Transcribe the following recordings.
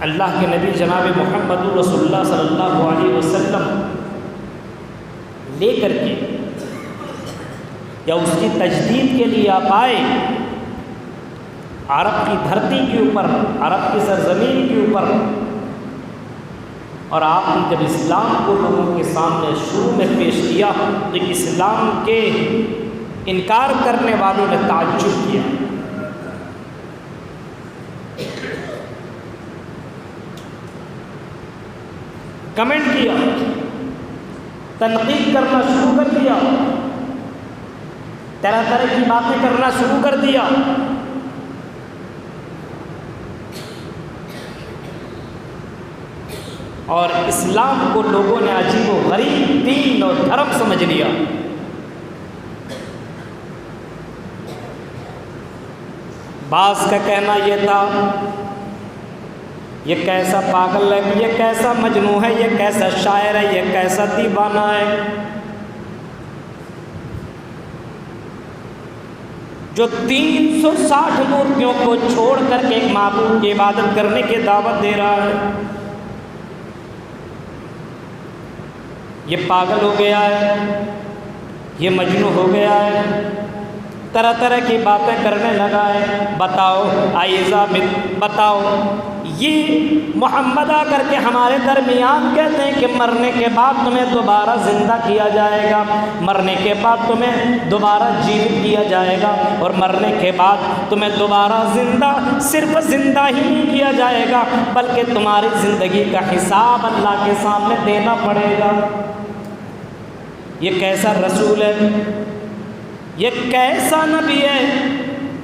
اللہ کے نبی جناب محمد رسول اللہ صلی اللہ علیہ وسلم لے کر کے یا اس کی تجدید کے لیے آپ آئے، عرب کی دھرتی کے اوپر، عرب کی سرزمین کے اوپر، اور آپ نے جب اسلام کو لوگوں کے سامنے شروع میں پیش کیا تو اسلام کے انکار کرنے والوں نے تعجب کیا، کمنٹ کیا، تنقید کرنا شروع کر دیا، طرح طرح کی باتیں کرنا شروع کر دیا۔ اور اسلام کو لوگوں نے عجیب و غریب دین اور دھرم سمجھ لیا۔ بعض کا کہنا یہ تھا یہ کیسا پاگل ہے، یہ کیسا مجنون ہے، یہ کیسا شاعر ہے، یہ کیسا دیوانہ ہے جو 360 مورتیوں کو چھوڑ کر کے ایک معبود کی عبادت کرنے کی دعوت دے رہا ہے۔ یہ پاگل ہو گیا ہے، یہ مجنون ہو گیا ہے، طرح طرح کی باتیں کرنے لگا ہے۔ بتاؤ آئیزہ بتاؤ، یہ محمد آ کر کے ہمارے درمیان کہتے ہیں کہ مرنے کے بعد تمہیں دوبارہ زندہ کیا جائے گا، مرنے کے بعد تمہیں دوبارہ جیوت کیا جائے گا، اور مرنے کے بعد تمہیں دوبارہ زندہ صرف زندہ ہی نہیں کیا جائے گا بلکہ تمہاری زندگی کا حساب اللہ کے سامنے دینا پڑے گا۔ یہ کیسا رسول ہے، یہ کیسا نبی ہے،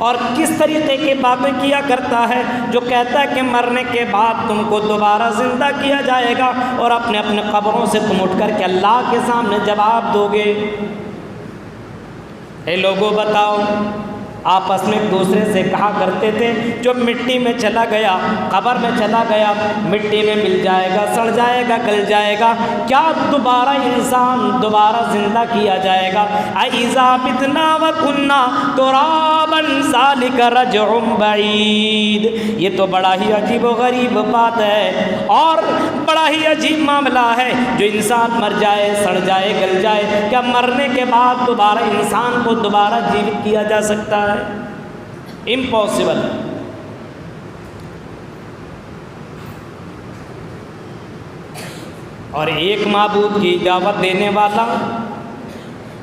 اور کس طریقے کی باتیں کیا کرتا ہے جو کہتا ہے کہ مرنے کے بعد تم کو دوبارہ زندہ کیا جائے گا اور اپنے اپنے قبروں سے تم اٹھ کر کے اللہ کے سامنے جواب دو گے۔ اے لوگوں بتاؤ، آپس میں ایک دوسرے سے کہا کرتے تھے جو مٹی میں چلا گیا، قبر میں چلا گیا، مٹی میں مل جائے گا، سڑ جائے گا، گل جائے گا، کیا دوبارہ انسان دوبارہ زندہ کیا جائے گا؟ اَإِذَا مِتْنَا وَكُنَّا تُرَابًا ذَلِكَ رَجْعٌ بَعِيدٌ۔ یہ تو بڑا ہی عجیب و غریب بات ہے اور بڑا ہی عجیب معاملہ ہے، جو انسان مر جائے، سڑ جائے، گل جائے، کیا مرنے کے بعد دوبارہ انسان کو دوبارہ جیوت کیا جا سکتا ہے؟ امپاسبل۔ اور ایک معبود کی دعوت دینے والا،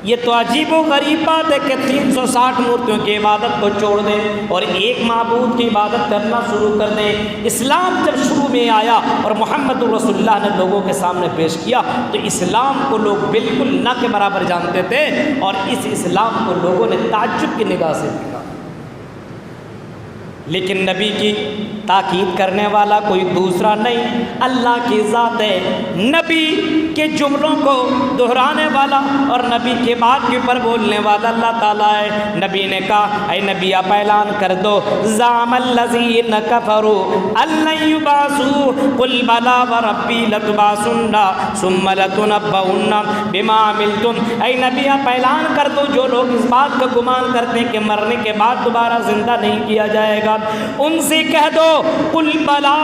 یہ تو عجیب و غریب بات ہے کہ 360 مورتیوں کی عبادت کو چھوڑ دیں اور ایک معبود کی عبادت کرنا شروع کر دیں۔ اسلام جب شروع میں آیا اور محمد رسول اللہ نے لوگوں کے سامنے پیش کیا تو اسلام کو لوگ بالکل نہ کے برابر جانتے تھے، اور اس اسلام کو لوگوں نے تعجب کی نگاہ سے دیکھا۔ لیکن نبی کی تاکید کرنے والا کوئی دوسرا نہیں، اللہ کی ذات ہے۔ نبی کے جملوں کو دہرانے والا اور نبی کے بات کے اوپر بولنے والا اللہ تعالیٰ ہے۔ نبی نے کہا اے نبی آپ اعلان کر دو، زعم الذین کفروا ان لن یبعثوا قل بلی وربی لتبعثن ثم لتنبؤن بما عملتم۔ اے نبی آپ اعلان کر دو، جو لوگ اس بات کا گمان کرتے ہیں کہ مرنے کے بعد دوبارہ زندہ نہیں کیا جائے گا، ان سے کہہ دو قل بلی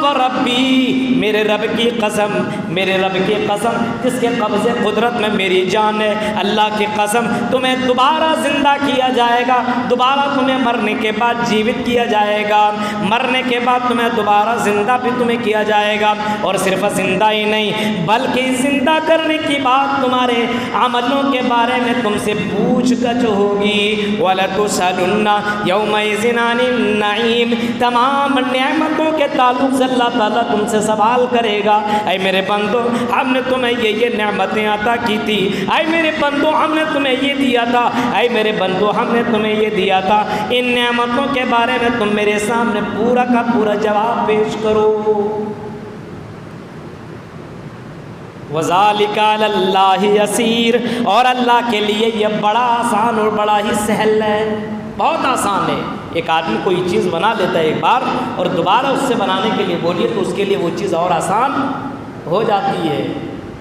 وربی، میرے رب کی قسم، میرے رب کی قسم جس کے قبضے قدرت میں میری جان ہے، اللہ کی قسم تمہیں دوبارہ زندہ کیا جائے گا، دوبارہ تمہیں مرنے کے بعد جیوت کیا جائے گا، مرنے کے بعد تمہیں دوبارہ زندہ بھی تمہیں کیا جائے گا، اور صرف زندہ ہی نہیں بلکہ زندہ کرنے کی بات تمہارے عملوں کے بارے میں تم سے پوچھ گچھ ہوگی۔ وَلَتُسْأَلُنَّ يَوْمَئِذٍ عَنِ النَّعِيمِ، تمام نعمتوں کے تعلق سے اللہ تعالیٰ تم سے سوال کرے گا۔ اے میرے بندو ہم نے تمہیں یہ نعمتیں عطا کی تھی، اے میرے بندو ہم نے تمہیں یہ دیا تھا، اے میرے بندو ہم نے تمہیں یہ دیا تھا، ان نعمتوں کے بارے میں تم میرے سامنے پورا کا پورا جواب پیش کرو۔ وَذَلِكَ عَلَى اللَّهِ يَسِيرٌ، اور اللہ کے لیے یہ بڑا آسان اور بڑا ہی سہل ہے، بہت آسان ہے۔ ایک آدمی کوئی چیز بنا لیتا ہے ایک بار اور دوبارہ اس سے بنانے کے لیے بولیے تو اس کے لیے وہ چیز اور آسان ہو جاتی ہے۔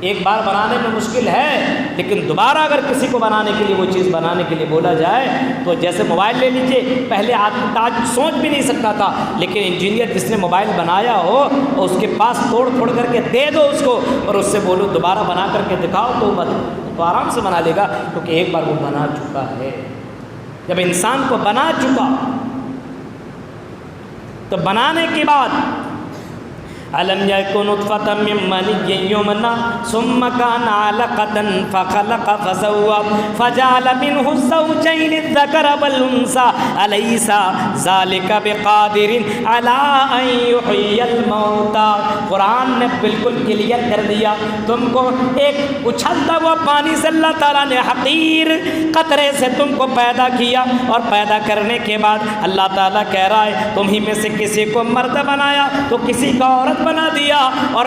ایک بار بنانے میں مشکل ہے، لیکن دوبارہ اگر کسی کو بنانے کے لیے وہ چیز بنانے کے لیے بولا جائے تو جیسے موبائل لے لیجئے، پہلے آدمی آج سوچ بھی نہیں سکتا تھا، لیکن انجینئر جس نے موبائل بنایا ہو اور اس کے پاس توڑ پھوڑ کر کے دے دو اس کو اور اس سے بولو دوبارہ بنا کر کے دکھاؤ تو آرام سے بنا لے گا، کیونکہ ایک بار وہ بنا چکا ہے۔ جب انسان کو بنا چکا تو بنانے کے بعد أَلَمْ يَكُنْ نُطْفَةً مِّن مَّنِيٍّ يُمْنَىٰ ثُمَّ كَانَ عَلَقَةً فَخَلَقَ فَسَوَّىٰ فَجَعَلَ مِنْهُ الزَّوْجَيْنِ الذَّكَرَ وَالْأُنثَىٰ أَلَيْسَ ذَٰلِكَ بِقَادِرٍ عَلَىٰ أَن يُحْيِيَ الْمَوْتَىٰ۔ قرآن نے بالکل کلیئر کر دیا، تم کو ایک اچھلتا ہوا پانی سے اللہ تعالیٰ نے حقیر قطرے سے تم کو پیدا کیا، اور پیدا کرنے کے بعد اللہ تعالیٰ کہہ رہا ہے تمہیں میں سے کسی کو مرد بنایا تو کسی کا عورت بنا دیا، اور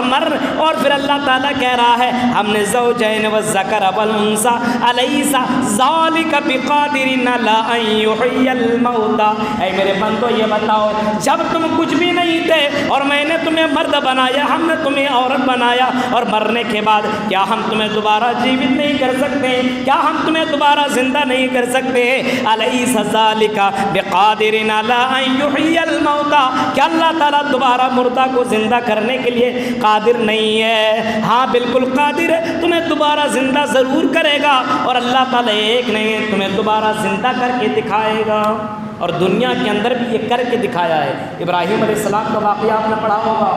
پھر اللہ تعالیٰ کہہ رہا ہے ہم نے زوجین والذکر والانثیٰ الیس ذالک بقادر علی ان یحیی الموتى۔ اے میرے بندو یہ بتاؤ، جب تم کچھ بھی نہیں تھے اور میں نے تمہیں مرد بنایا، ہم نے تمہیں عورت بنایا، اور مرنے کے بعد کیا ہم تمہیں دوبارہ جیوت نہیں کر سکتے؟ کیا ہم تمہیں دوبارہ زندہ نہیں کر سکتے؟ الیس ذالک بقادر علی ان یحیی الموتى۔ کیا اللہ تعالیٰ دوبارہ مردہ کو زندہ کرنے کے لیے قادر نہیں ہے؟ ہاں بالکل قادر ہے، تمہیں دوبارہ زندہ ضرور کرے گا، اور اللہ تعالیٰ ایک نہیں تمہیں دوبارہ زندہ کر کے دکھائے گا، اور دنیا کے اندر بھی یہ کر کے دکھایا ہے۔ ابراہیم علیہ السلام کا واقعہ آپ نے پڑھا ہوگا،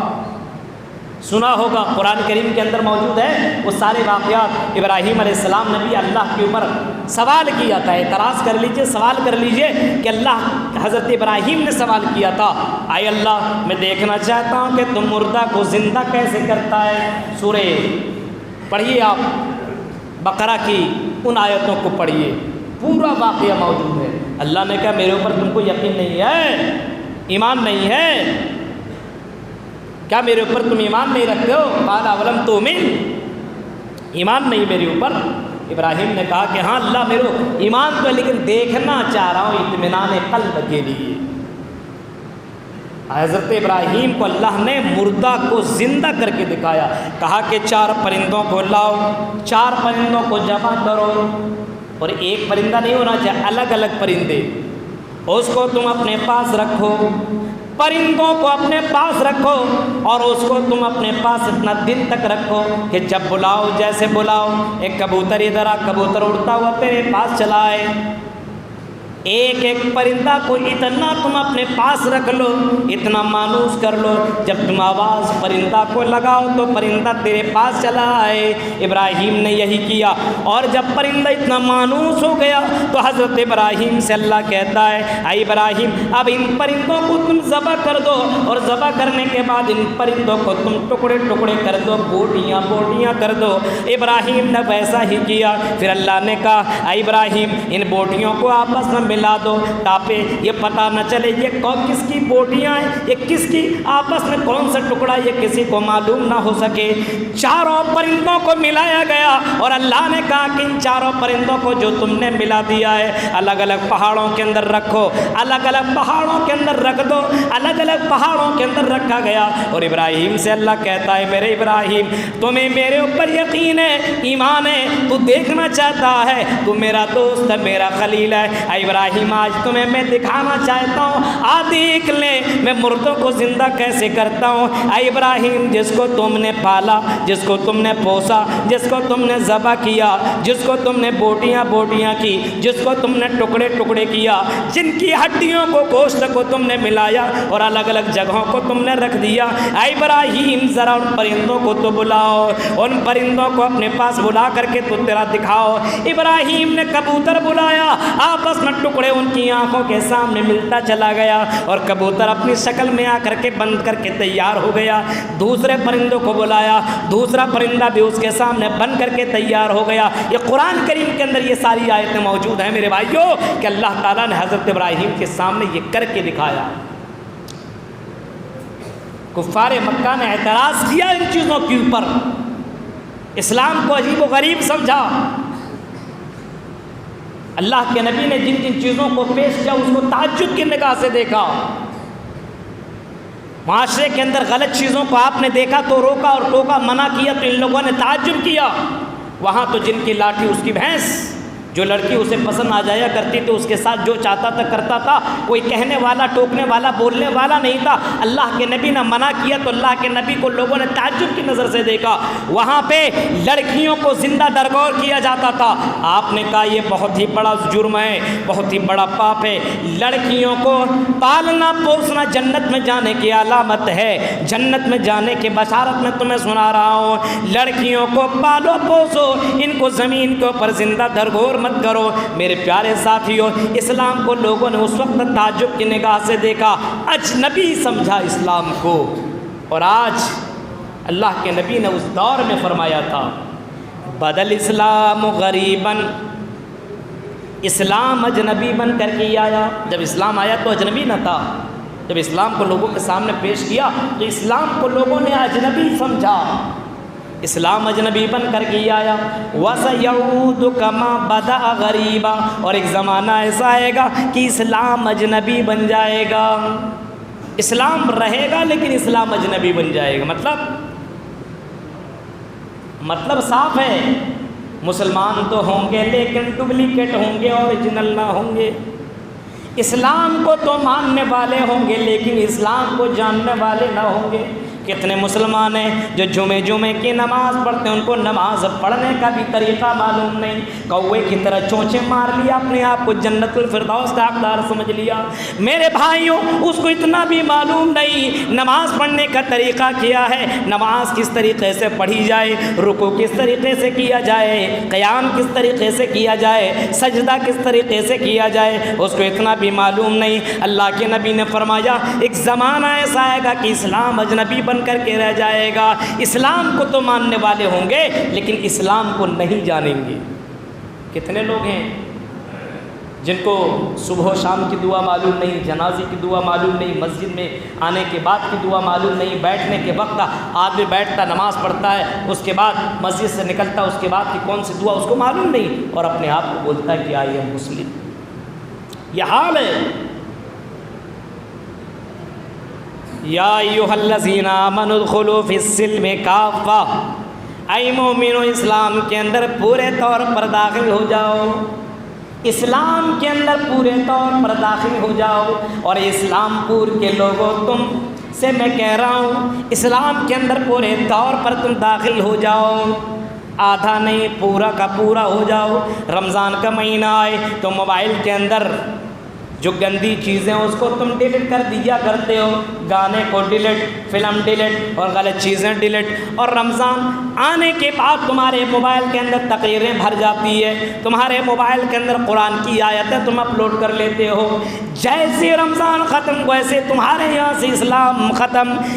سنا ہوگا، قرآن کریم کے اندر موجود ہے وہ سارے واقعات۔ ابراہیم علیہ السلام نے بھی اللہ کے اوپر سوال کیا تھا، اعتراض کر لیجئے، سوال کر لیجئے کہ اللہ، حضرت ابراہیم نے سوال کیا تھا اے اللہ میں دیکھنا چاہتا ہوں کہ تم مردہ کو زندہ کیسے کرتا ہے۔ سورہ پڑھیے آپ، بقرہ کی ان آیتوں کو پڑھیے، پورا واقعہ موجود ہے۔ اللہ نے کہا میرے اوپر تم کو یقین نہیں ہے، ایمان نہیں ہے، کیا میرے اوپر تم ایمان نہیں رکھتے ہو؟ قال اولم تؤمن، ایمان نہیں میرے اوپر؟ ابراہیم نے کہا کہ ہاں اللہ میرے ایمان تو ہے، لیکن دیکھنا چاہ رہا ہوں اطمینان قلب کے لیے۔ حضرت ابراہیم کو اللہ نے مردہ کو زندہ کر کے دکھایا، کہا کہ 4 پرندوں کو لاؤ، 4 پرندوں کو جمع کرو، اور ایک پرندہ نہیں ہونا چاہیے، الگ الگ پرندے، اس کو تم اپنے پاس رکھو، پرندوں کو اپنے پاس رکھو، اور اس کو تم اپنے پاس اتنا دن تک رکھو کہ جب بلاؤ، جیسے بلاؤ، ایک کبوتر ادھر آ، کبوتر اڑتا ہوا تیرے پاس چلا آئے، ایک ایک پرندہ کو اتنا تم اپنے پاس رکھ لو، اتنا مانوس کر لو، جب تم آواز پرندہ کو لگاؤ تو پرندہ تیرے پاس چلا آئے۔ ابراہیم نے یہی کیا، اور جب پرندہ اتنا مانوس ہو گیا تو حضرت ابراہیم سے اللہ کہتا ہے اے ابراہیم اب ان پرندوں کو تم ذبح کر دو، اور ذبح کرنے کے بعد ان پرندوں کو تم ٹکڑے ٹکڑے کر دو، بوٹیاں بوٹیاں کر دو۔ ابراہیم نے ویسا ہی کیا۔ پھر اللہ نے کہا اے ابراہیم ان بوٹیوں کو آپس میں ملا دو، تاکہ یہ پتہ نہ چلے یہ کس کی بوٹیاں ہیں، یہ کس کی آپس میں کون سا ٹکڑا، یہ کسی کو معلوم نہ ہو سکے۔ 4 پرندوں کو ملایا گیا، اور اللہ نے کہا کہ ان 4 پرندوں کو جو تم نے ملا دیا ہے الگ الگ پہاڑوں کے اندر رکھو، الگ الگ پہاڑوں کے اندر رکھ دو، الگ الگ پہاڑوں کے اندر رکھا گیا۔ اور ابراہیم سے اللہ کہتا ہے میرے ابراہیم تمہیں میرے اوپر یقین ہے، ایمان ہے، تو دیکھنا چاہتا ہے، تو میرا دوست ہے، میرا خلیل ہے۔ اے ابراہیم آج تمہیں میں دکھانا چاہتا ہوں، آ دیکھ لیں میں مردوں کو زندہ کیسے کرتا ہوں۔ اے ابراہیم جس کو تم نے پالا، جس کو تم نے پوسا، جس کو تم نے ذبح کیا، جس کو تم نے بوٹیاں بوٹیاں کی، جس کو تم نے ٹکڑے ٹکڑے کیا، جن کی ہڈیوں کو گوشت کو تم نے ملایا اور الگ الگ جگہوں کو تم نے رکھ دیا، اے ابراہیم ذرا ان پرندوں کو تو بلاؤ، ان پرندوں کو اپنے پاس بلا کر کے تو تیرا دکھاؤ۔ ابراہیم نے کبوتر بلایا، آپس میں ٹکڑے ان کی آنکھوں کے سامنے ملتا چلا گیا، اور کبوتر اپنی شکل میں آ کر کے بند کر کے تیار ہو گیا۔ دوسرے پرندوں کو بلایا، دوسرا پرندہ بھی اس کے سامنے بن کر کے تیار ہو گیا۔ یہ قرآن کریم کے اندر یہ ساری آیتیں موجود ہیں میرے بھائیوں، کہ اللہ تعالیٰ نے حضرت ابراہیم کے سامنے یہ کر کے دکھایا۔ کفار مکہ نے اعتراض کیا ان چیزوں کے اوپر، اسلام کو عجیب و غریب سمجھا۔ اللہ کے نبی نے جن جن چیزوں کو پیش کیا اس کو تعجب کی نگاہ سے دیکھا۔ معاشرے کے اندر غلط چیزوں کو آپ نے دیکھا تو روکا اور ٹوکا، منع کیا تو ان لوگوں نے تعجب کیا۔ وہاں تو جن کی لاٹھی اس کی بھینس، جو لڑکی اسے پسند آ جایا کرتی تو اس کے ساتھ جو چاہتا تھا کرتا تھا، کوئی کہنے والا، ٹوکنے والا، بولنے والا نہیں تھا۔ اللہ کے نبی نے منع کیا تو اللہ کے نبی کو لوگوں نے تعجب کی نظر سے دیکھا۔ وہاں پہ لڑکیوں کو زندہ درگور کیا جاتا تھا۔ آپ نے کہا یہ بہت ہی بڑا جرم ہے، بہت ہی بڑا پاپ ہے۔ لڑکیوں کو پالنا پوسنا جنت میں جانے کی علامت ہے، جنت میں جانے کی بشارت میں تمہیں سنا رہا ہوں۔ لڑکیوں کو پالو پوسو، ان کو زمین کے اوپر زندہ درگور مت کرو۔ میرے پیارے ساتھیوں، اسلام کو لوگوں نے اس وقت تعجب کی نگاہ سے دیکھا، اجنبی سمجھا اسلام کو۔ اور آج اللہ کے نبی نے اس دور میں فرمایا تھا بدل اسلام غریباً، اسلام اجنبی بن کر کے آیا۔ جب اسلام آیا تو اجنبی نہ تھا، جب اسلام کو لوگوں کے سامنے پیش کیا تو اسلام کو لوگوں نے اجنبی سمجھا۔ اسلام اجنبی بن کر کے آیا۔ وَسَيَعُودُ كَمَا بَدَأَ غَرِيبًا، اور ایک زمانہ ایسا آئے گا کہ اسلام اجنبی بن جائے گا۔ اسلام رہے گا لیکن اسلام اجنبی بن جائے گا۔ مطلب صاف ہے، مسلمان تو ہوں گے لیکن ڈپلیکیٹ ہوں گے، اوریجنل نہ ہوں گے۔ اسلام کو تو ماننے والے ہوں گے لیکن اسلام کو جاننے والے نہ ہوں گے۔ کتنے مسلمان ہیں جو جمعے کی نماز پڑھتے ہیں، ان کو نماز پڑھنے کا بھی طریقہ معلوم نہیں، کوے کی طرح چونچے مار لیا، اپنے آپ کو جنت الفردوس کا حقدار سمجھ لیا۔ میرے بھائیوں، اس کو اتنا بھی معلوم نہیں نماز پڑھنے کا طریقہ کیا ہے، نماز کس طریقے سے پڑھی جائے، رکوع کس طریقے سے کیا جائے، قیام کس طریقے سے کیا جائے، سجدہ کس طریقے سے کیا جائے، اس کو اتنا بھی معلوم نہیں۔ اللہ کے نبی نے فرمایا ایک زمانہ ایسا آئے گا کہ اسلام اجنبی بن کر کے رہ جائے گا۔ اسلام کو تو ماننے والے ہوں گے لیکن اسلام کو نہیں جانیں گے۔ کتنے لوگ ہیں جن کو صبح و شام کی دعا معلوم نہیں، جنازے کی دعا معلوم نہیں، مسجد میں آنے کے بعد کی دعا معلوم نہیں، بیٹھنے کے وقت آدمی بیٹھتا نماز پڑھتا ہے، اس کے بعد مسجد سے نکلتا اس کے بعد کی کون سی دعا اس کو معلوم نہیں، اور اپنے آپ کو بولتا ہے کہ آئی ایم مسلم۔ یہ حال ہے۔ یا ایھا الذین آمنوا ادخلوا فی السلم کافہ، اے مومنو اسلام کے اندر پورے طور پر داخل ہو جاؤ، اسلام کے اندر پورے طور پر داخل ہو جاؤ۔ اور اسلام پور کے لوگوں تم سے میں کہہ رہا ہوں اسلام کے اندر پورے طور پر تم داخل ہو جاؤ، آدھا نہیں پورا کا پورا ہو جاؤ۔ رمضان کا مہینہ آئے تو موبائل کے اندر جو گندی چیزیں اس کو تم ڈیلیٹ کر دیا کرتے ہو، گانے کو ڈیلیٹ، فلم ڈیلیٹ اور غلط چیزیں ڈیلیٹ۔ اور رمضان آنے کے بعد تمہارے موبائل کے اندر تقریریں بھر جاتی ہے، تمہارے موبائل کے اندر قرآن کی آیتیں تم اپلوڈ کر لیتے ہو۔ جیسے رمضان ختم ویسے تمہارے یہاں سے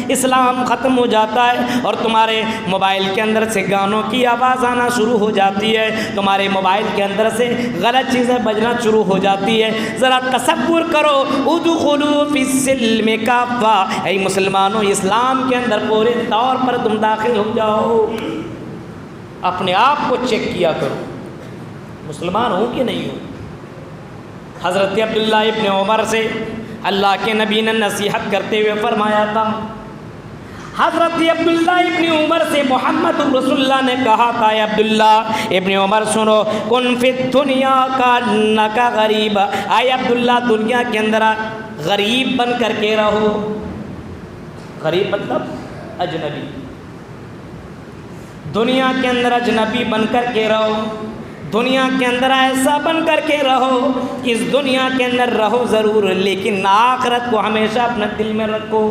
اسلام ختم ہو جاتا ہے، اور تمہارے موبائل کے اندر سے گانوں کی آواز آنا شروع ہو جاتی ہے، تمہارے موبائل کے اندر سے غلط چیزیں بجنا شروع ہو جاتی ہے۔ ذرا تصور کرو، ادخلوا فی السلم کافہ، اے مسلمانوں اسلام کے اندر پورے طور پر تم داخل ہو جاؤ۔ اپنے آپ کو چیک کیا کرو، مسلمان ہو کہ نہیں ہو۔ حضرت عبداللہ ابن عمر سے اللہ کے نبی نے نصیحت کرتے ہوئے فرمایا تھا، حضرت عبداللہ ابن عمر سے محمد رسول اللہ نے کہا تھا، اے عبداللہ ابن عمر سنو، کن فی الدنیا کانکا غریب، اے عبداللہ دنیا کے اندر غریب بن کر کے رہو۔ غریب مطلب اجنبی، دنیا کے اندر اجنبی بن کر کے رہو، دنیا کے اندر ایسا بن کر کے رہو کہ اس دنیا کے اندر رہو ضرور لیکن آخرت کو ہمیشہ اپنے دل میں رکھو۔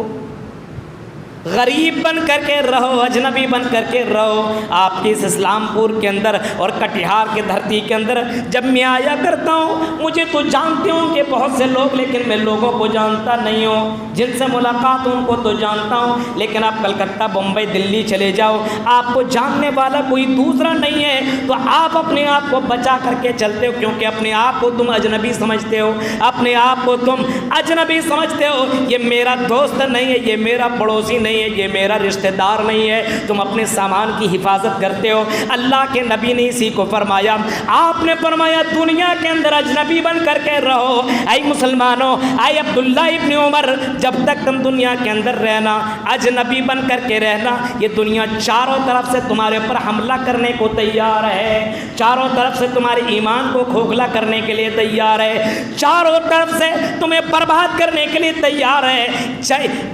غریب بن کر کے رہو، اجنبی بن کر کے رہو۔ آپ کے اس اسلام پور کے اندر اور کٹیہار کی دھرتی کے اندر جب میں آیا کرتا ہوں، مجھے تو جانتے ہوں کہ بہت سے لوگ، لیکن میں لوگوں کو جانتا نہیں ہوں، جن سے ملاقات ان کو تو جانتا ہوں، لیکن آپ کلکتہ، بمبئی، دلی چلے جاؤ، آپ کو جاننے والا کوئی دوسرا نہیں ہے، تو آپ اپنے آپ کو بچا کر کے چلتے ہو، کیونکہ اپنے آپ کو تم اجنبی سمجھتے ہو، اپنے آپ کو تم اجنبی سمجھتے ہو، یہ میرا دوست نہیں ہے، یہ میرا پڑوسی نہیں نہیں ہے، یہ میرا رشتہ دار نہیں ہے، تم اپنے سامان کی حفاظت کرتے ہو۔ اللہ کے نبی نے اسی کو فرمایا، آپ نے فرمایا دنیا کے اندر اجنبی بن کر کے رہو۔ اے مسلمانوں، اے عبداللہ ابن عمر، جب تک تم دنیا کے اندر رہنا اجنبی بن کر کے رہنا، یہ دنیا چاروں طرف سے تمہارے اوپر حملہ کرنے کو تیار ہے، چاروں طرف سے تمہارے ایمان کو کھوکھلا کرنے کے لیے تیار ہے، چاروں طرف سے تمہیں برباد کرنے کے لیے تیار ہے۔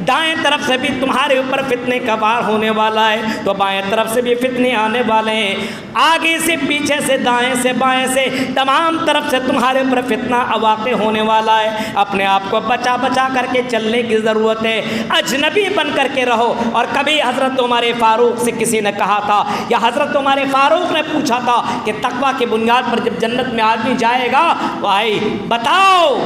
دائیں طرف سے بھی تمہارے اوپر فتنے کا وار ہونے والا ہے تو بائیں طرف سے بھی فتنے آنے والے ہیں، آگے سے پیچھے سے دائیں سے بائیں سے تمام طرف سے تمہارے اوپر فتنہ واقع ہونے والا ہے۔ اپنے آپ کو بچا بچا کر کے چلنے کی ضرورت ہے، اجنبی بن کر کے رہو۔ اور کبھی حضرت عمر فاروق سے کسی نے کہا تھا یا حضرت عمر فاروق نے پوچھا تھا کہ تقویٰ کی بنیاد پر جب جنت میں آدمی جائے گا بھائی بتاؤ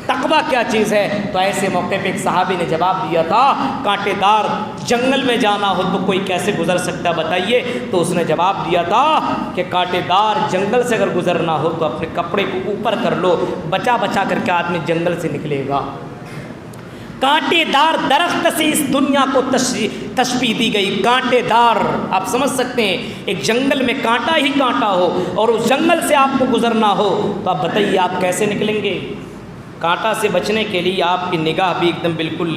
تقویٰ کیا چیز ہے؟ تو ایسے موقع پہ ایک صحابی نے جواب دیا تھا، کانٹے دار جنگل میں جانا ہو تو کوئی کیسے گزر سکتا بتائیے؟ تو اس نے جواب دیا تھا کہ کانٹے دار جنگل سے اگر گزرنا ہو تو اپنے کپڑے کو اوپر کر لو، بچا بچا کر کے آدمی جنگل سے نکلے گا۔ کانٹے دار درخت سے اس دنیا کو تشبیہ دی گئی، کانٹے دار، آپ سمجھ سکتے ہیں ایک جنگل میں کانٹا ہی کانٹا ہو اور اس جنگل سے آپ کو گزرنا ہو تو آپ بتائیے آپ کیسے نکلیں گے؟ کانٹا سے بچنے کے لیے آپ کی نگاہ بھی ایک دم بالکل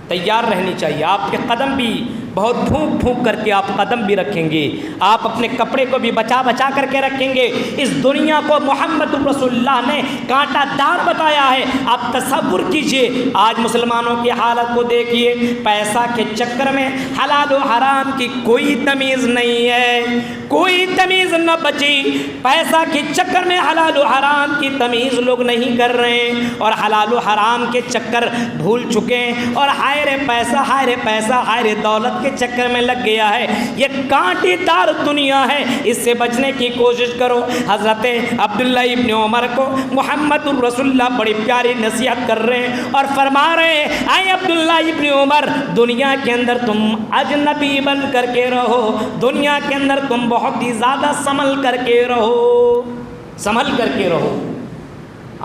تیار رہنی چاہیے، آپ کے قدم بھی بہت پھونک پھونک کر کے آپ قدم بھی رکھیں گے، آپ اپنے کپڑے کو بھی بچا بچا کر کے رکھیں گے۔ اس دنیا کو محمد رسول اللہ نے کانٹا دار بتایا ہے۔ آپ تصور کیجئے آج مسلمانوں کی حالت کو دیکھیے، پیسہ کے چکر میں حلال و حرام کی کوئی تمیز نہیں ہے، کوئی تمیز نہ بچی، پیسہ کے چکر میں حلال و حرام کی تمیز لوگ نہیں کر رہے ہیں اور حلال و حرام کے چکر بھول چکے ہیں اور ہائے رے پیسہ ہائے رے دولت کے چکر میں لگ گیا ہے۔ یہ کانٹے دار دنیا ہے، اس سے بچنے کی کوشش کرو۔ حضرت عبداللہ ابن عمر کو محمد الرسول اللہ بڑی پیاری نصیحت کر رہے ہیں اور فرما رہے ہیں، اے عبداللہ ابن عمر، دنیا کے اندر تم اجنبی بن کر کے رہو، دنیا کے اندر تم بہت ہی زیادہ سنبھل کر کے رہو، سنبھل کر کے رہو۔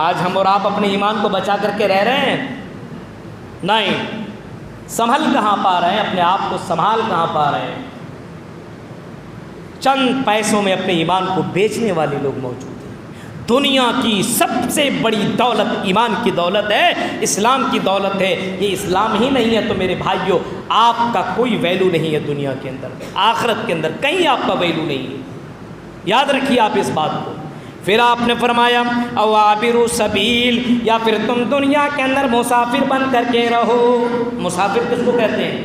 آج ہم اور آپ اپنے ایمان کو بچا کر کے رہ رہے ہیں؟ نہیں، سنبھل کہاں پا رہے ہیں؟ اپنے آپ کو سنبھال کہاں پا رہے ہیں؟ چند پیسوں میں اپنے ایمان کو بیچنے والے لوگ موجود ہیں۔ دنیا کی سب سے بڑی دولت ایمان کی دولت ہے، اسلام کی دولت ہے۔ یہ اسلام ہی نہیں ہے تو میرے بھائیوں آپ کا کوئی ویلو نہیں ہے دنیا کے اندر، آخرت کے اندر کہیں آپ کا ویلو نہیں ہے، یاد رکھیے آپ اس بات کو۔ پھر آپ نے فرمایا او عابر سبیل، یا پھر تم دنیا کے اندر مسافر بن کر کے رہو۔ مسافر کس کو کہتے ہیں؟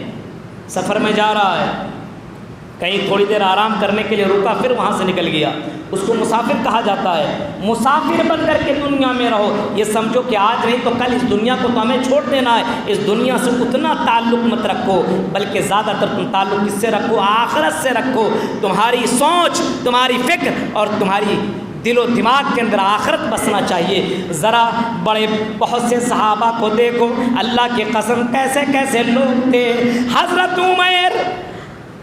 سفر میں جا رہا ہے، کہیں تھوڑی دیر آرام کرنے کے لیے رکا پھر وہاں سے نکل گیا، اس کو مسافر کہا جاتا ہے۔ مسافر بن کر کے دنیا میں رہو، یہ سمجھو کہ آج نہیں تو کل اس دنیا کو تو ہمیں چھوڑ دینا ہے، اس دنیا سے اتنا تعلق مت رکھو، بلکہ زیادہ تر تم تعلق کس سے رکھو؟ آخرت سے رکھو۔ تمہاری سوچ، تمہاری فکر اور تمہاری دل و دماغ کے اندر آخرت بسنا چاہیے۔ ذرا بہت سے صحابہ کو دیکھو، اللہ کی قسم کیسے کیسے لوگ تھے۔ حضرت عمیر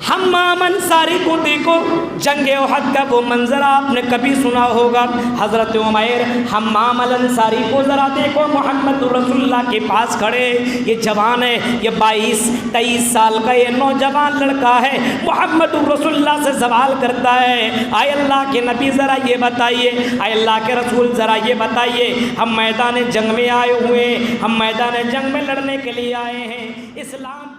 حمام انصاری کو دیکھو، جنگ احد کا وہ منظر آپ نے کبھی سنا ہوگا۔ حضرت عمیر حمام الانصاری کو ذرا دیکھو، محمد رسول اللہ کے پاس کھڑے، یہ جوان ہے، یہ 22-23 سال کا یہ نوجوان لڑکا ہے، محمد رسول اللہ سے سوال کرتا ہے، اے اللہ کے نبی ذرا یہ بتائیے، اے اللہ کے رسول ذرا یہ بتائیے، ہم میدان جنگ میں آئے ہوئے، ہم میدان جنگ میں لڑنے کے لیے آئے ہیں، اسلام